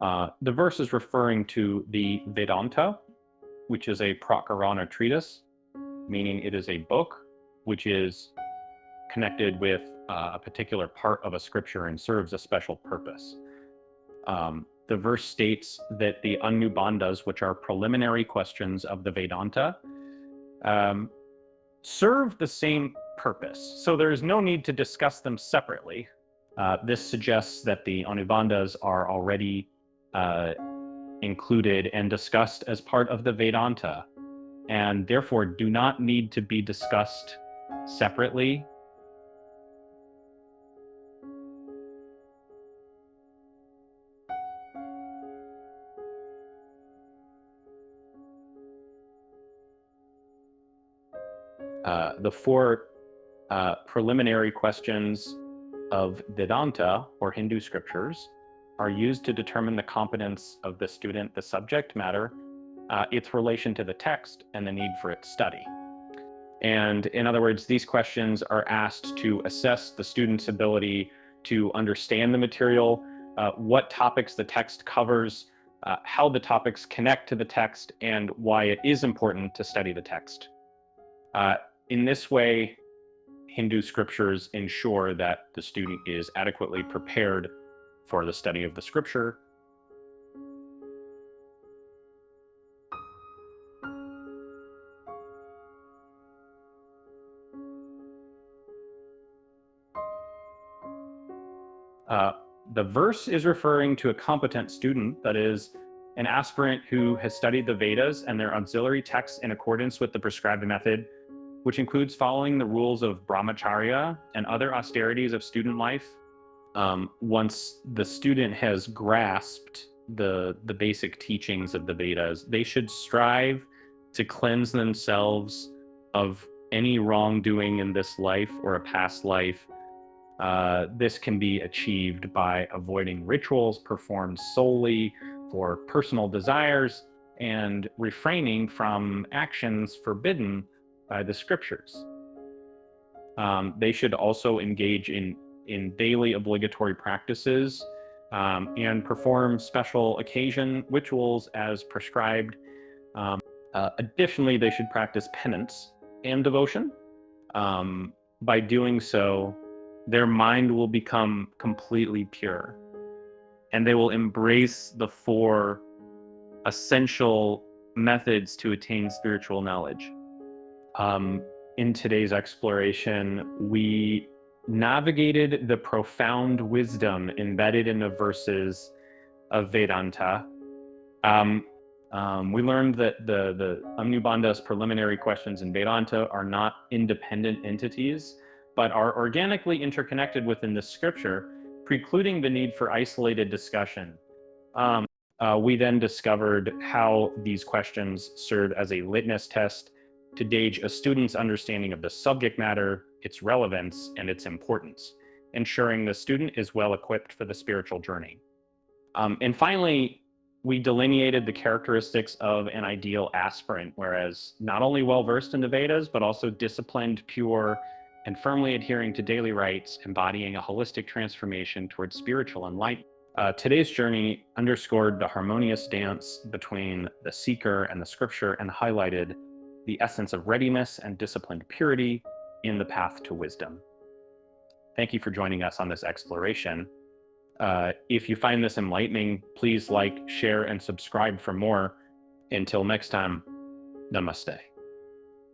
The verse is referring to the Vedanta, which is a prakarana treatise, meaning it is a book which is connected with a particular part of a scripture and serves a special purpose. The verse states that the Anubandhas, which are preliminary questions of the Vedanta, serve the same purpose. So there is no need to discuss them separately. This suggests that the Anubandhas are already included and discussed as part of the Vedanta, and therefore do not need to be discussed separately. The four preliminary questions of Vedanta, or Hindu scriptures, are used to determine the competence of the student, the subject matter, its relation to the text, and the need for its study. And in other words, these questions are asked to assess the student's ability to understand the material, what topics the text covers, how the topics connect to the text, and why it is important to study the text. In this way, Hindu scriptures ensure that the student is adequately prepared for the study of the scripture. The verse is referring to a competent student, that is, an aspirant who has studied the Vedas and their auxiliary texts in accordance with the prescribed method, which includes following the rules of brahmacharya and other austerities of student life. Once the student has grasped the basic teachings of the Vedas, they should strive to cleanse themselves of any wrongdoing in this life or a past life. This can be achieved by avoiding rituals performed solely for personal desires and refraining from actions forbidden by the scriptures. They should also engage in daily obligatory practices and perform special occasion rituals as prescribed. Additionally, they should practice penance and devotion. By doing so, their mind will become completely pure, and they will embrace the four essential methods to attain spiritual knowledge. In today's exploration, we navigated the profound wisdom embedded in the verses of Vedanta. We learned that the Anubandhas preliminary questions in Vedanta are not independent entities, but are organically interconnected within the scripture, precluding the need for isolated discussion. We then discovered how these questions serve as a litmus test to gauge a student's understanding of the subject matter, its relevance, and its importance, ensuring the student is well equipped for the spiritual journey. And finally, we delineated the characteristics of an ideal aspirant, whereas not only well-versed in the Vedas, but also disciplined, pure, and firmly adhering to daily rites, embodying a holistic transformation towards spiritual enlightenment. Today's journey underscored the harmonious dance between the seeker and the scripture, and highlighted the essence of readiness and disciplined purity in the path to wisdom. Thank you for joining us on this exploration. If you find this enlightening, please like, share, and subscribe for more. Until next time, namaste.